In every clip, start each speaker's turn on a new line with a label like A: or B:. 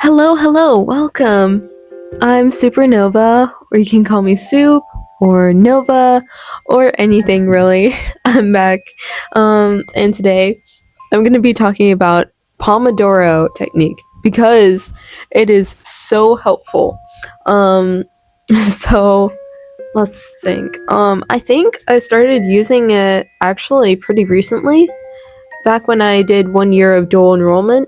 A: Hello, welcome. I'm Supernova, or you can call me Soup, or Nova, or anything really. I'm back. And today I'm going to be talking about Pomodoro technique because it is so helpful. Um, so let's think. I think I started using it actually pretty recently, back when I did 1 year of dual enrollment.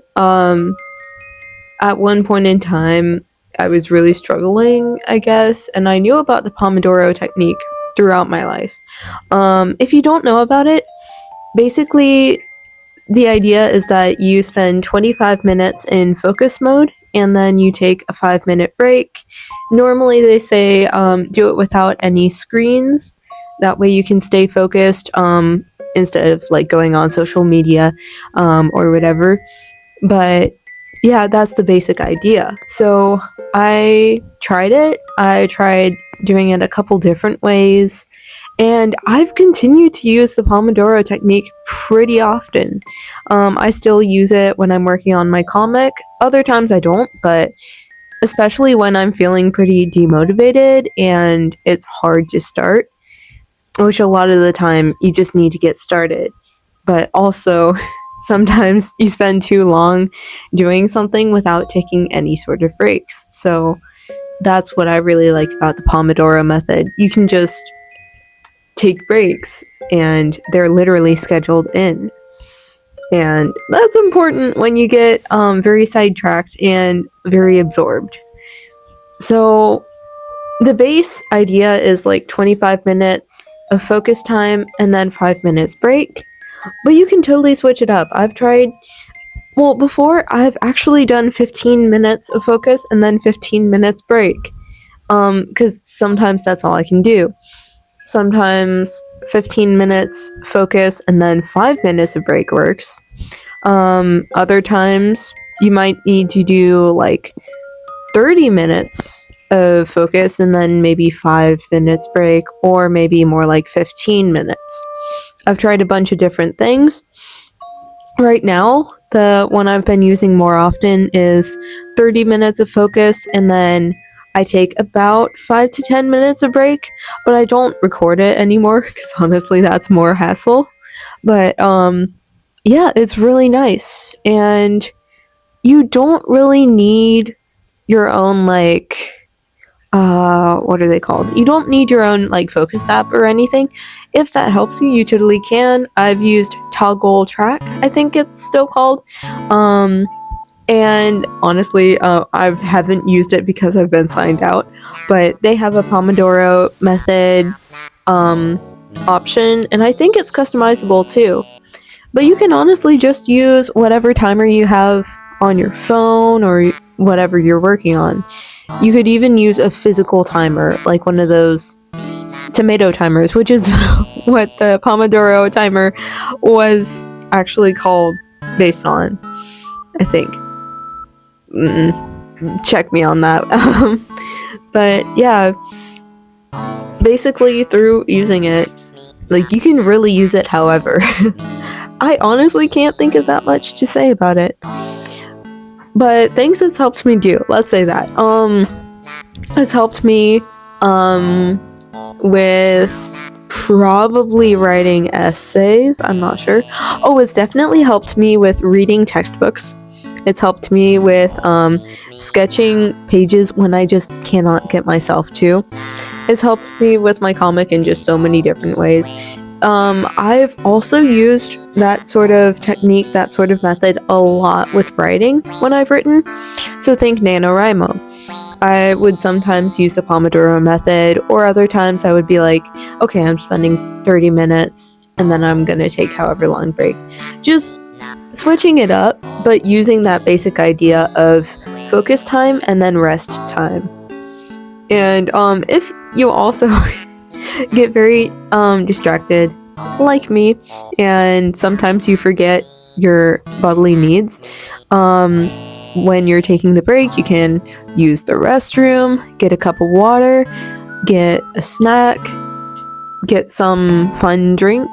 A: At one point in time, I was really struggling, I guess, and I knew about the Pomodoro technique throughout my life. If you don't know about it, basically the idea is that you spend 25 minutes in focus mode and then you take a 5 minute break. Normally, they say do it without any screens. That way, you can stay focused instead of like going on social media or whatever. But yeah, that's the basic idea. So I tried it. I tried doing it a couple different ways. And I've continued to use the Pomodoro technique pretty often. I still use it when I'm working on my comic. Other times I don't, but especially when I'm feeling pretty demotivated and it's hard to start, which a lot of the time you just need to get started. But also, sometimes you spend too long doing something without taking any sort of breaks. So that's what I really like about the Pomodoro method. You can just take breaks and they're literally scheduled in. And that's important when you get very sidetracked and very absorbed. So the base idea is like 25 minutes of focus time and then 5 minutes break. But you can totally switch it up. Before I've actually done 15 minutes of focus and then 15 minutes break. Because sometimes that's all I can do. Sometimes 15 minutes focus and then 5 minutes of break works. Other times you might need to do like 30 minutes of focus and then maybe 5 minutes break, or maybe more like 15 minutes. I've tried a bunch of different things. Right now, the one I've been using more often is 30 minutes of focus, and then I take about 5 to 10 minutes of break, but I don't record it anymore because honestly, that's more hassle. But yeah, it's really nice, and you don't really need your own what are they called? You don't need your own like focus app or anything. If that helps you, you totally can. I've used Toggle Track, I think it's still called. And honestly, I haven't used it because I've been signed out, but they have a Pomodoro method option, and I think it's customizable too. But you can honestly just use whatever timer you have on your phone or whatever you're working on. You could even use a physical timer, like one of those tomato timers, which is what the Pomodoro timer was actually called based on, I think. Check me on that. But yeah, basically through using it, like you can really use it however. I honestly can't think of that much to say about it. But things it's helped me do, let's say that. It's helped me with probably writing essays, I'm not sure. Oh, it's definitely helped me with reading textbooks. It's helped me with sketching pages when I just cannot get myself to. It's helped me with my comic in just so many different ways. I've also used that sort of technique, that sort of method a lot with writing when I've written. So think NaNoWriMo. I would sometimes use the Pomodoro method, or other times I would be like, okay, I'm spending 30 minutes and then I'm gonna take however long break. Just switching it up, but using that basic idea of focus time and then rest time. And if you also get very distracted, like me, and sometimes you forget your bodily needs, when you're taking the break, you can use the restroom, get a cup of water, get a snack, get some fun drink,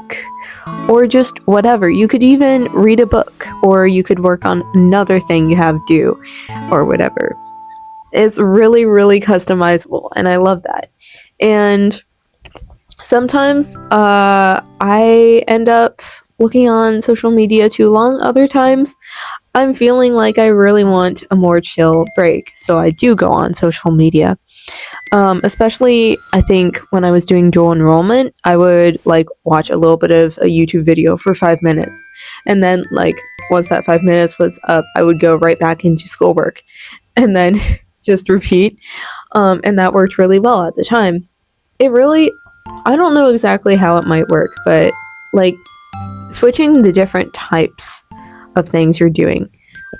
A: or just whatever. You could even read a book, or you could work on another thing you have due, or whatever. It's really, really customizable, and I love that. And sometimes I end up looking on social media too long. Other times I'm feeling like I really want a more chill break, so I do go on social media. Especially, I think when I was doing dual enrollment, I would like watch a little bit of a YouTube video for 5 minutes, and then like once that 5 minutes was up, I would go right back into schoolwork, and then just repeat. And that worked really well at the time. It really, I don't know exactly how it might work, but like switching the different types of things you're doing,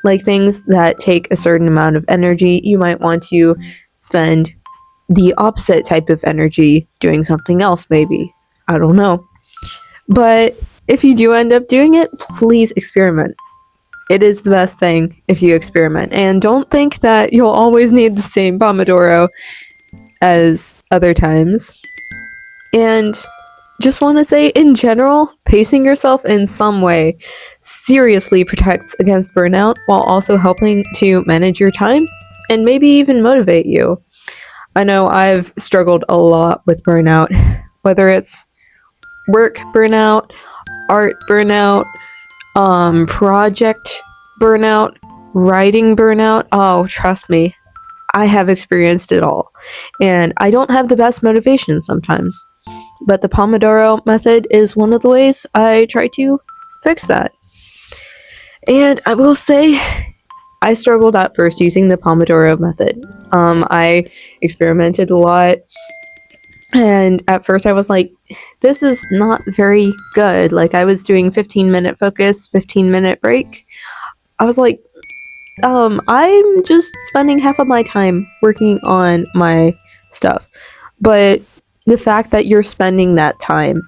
A: like things that take a certain amount of energy, you might want to spend the opposite type of energy doing something else, maybe. I don't know. But if you do end up doing it, please experiment. It is the best thing if you experiment. And don't think that you'll always need the same Pomodoro as other times. And just want to say, in general, pacing yourself in some way seriously protects against burnout while also helping to manage your time and maybe even motivate you. I know I've struggled a lot with burnout, whether it's work burnout, art burnout, project burnout, writing burnout. Oh, trust me, I have experienced it all. And I don't have the best motivation sometimes. But the Pomodoro method is one of the ways I try to fix that. And I will say, I struggled at first using the Pomodoro method. I experimented a lot, and at first I was like, this is not very good. Like, I was doing 15-minute focus, 15-minute break. I was like, I'm just spending half of my time working on my stuff. But the fact that you're spending that time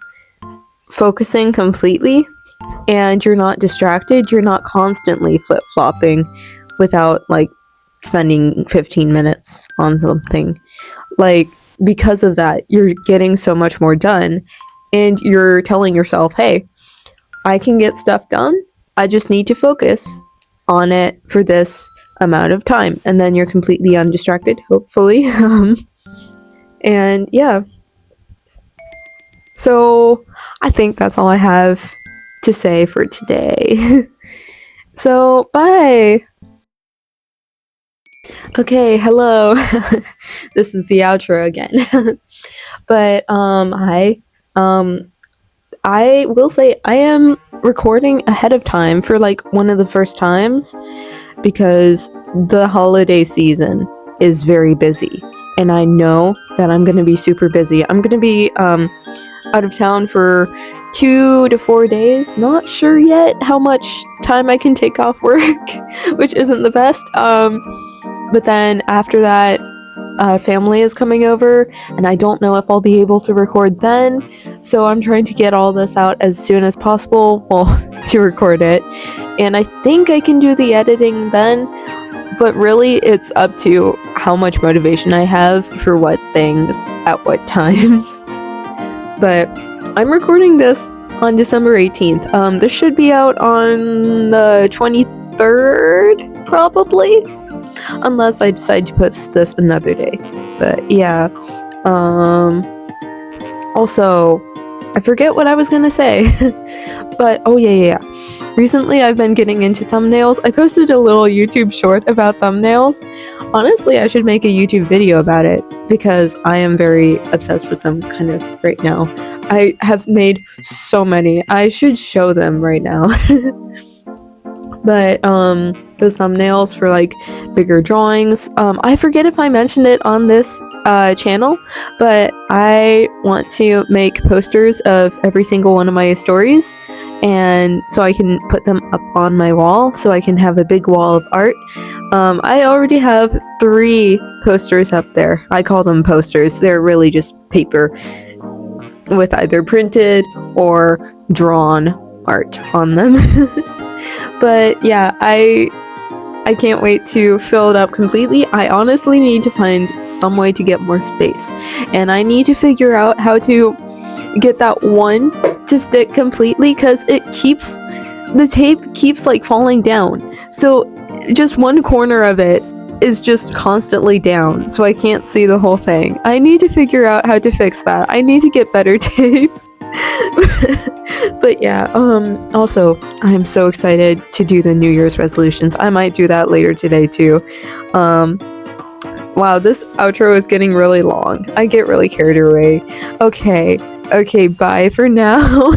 A: focusing completely and you're not distracted, you're not constantly flip-flopping without like spending 15 minutes on something. Like, because of that, you're getting so much more done, and you're telling yourself, hey, I can get stuff done. I just need to focus on it for this amount of time, and then you're completely undistracted, hopefully. And yeah. So I think that's all I have to say for today. So, bye! Okay, hello. This is the outro again. But, I will say I am recording ahead of time for like one of the first times because the holiday season is very busy. And I know that I'm going to be super busy. I'm going to be, out of town for 2 to 4 days. Not sure yet how much time I can take off work, which isn't the best. But then after that, family is coming over, and I don't know if I'll be able to record then. So I'm trying to get all this out as soon as possible, well, to record it. And I think I can do the editing then, but really it's up to how much motivation I have for what things at what times. But I'm recording this on December 18th. This should be out on the 23rd, probably. Unless I decide to post this another day. But yeah. Also, I forget what I was gonna say. But, oh yeah. Recently I've been getting into thumbnails. I posted a little YouTube short about thumbnails. Honestly, I should make a YouTube video about it because I am very obsessed with them kind of right now. I have made so many. I should show them right now. But, those thumbnails for like bigger drawings. I forget if I mentioned it on this channel, but I want to make posters of every single one of my stories, and so I can put them up on my wall so I can have a big wall of art. I already have 3 posters up there. I call them posters. They're really just paper with either printed or drawn art on them. But yeah, I can't wait to fill it up completely. I honestly need to find some way to get more space, and I need to figure out how to get that 1 to stick completely because the tape keeps like falling down. So just one corner of it is just constantly down, so I can't see the whole thing. I need to figure out how to fix that. I need to get better tape. But yeah, also, I'm so excited to do the New Year's resolutions. I might do that later today too. Wow, this outro is getting really long. I get really carried away. Okay, bye for now.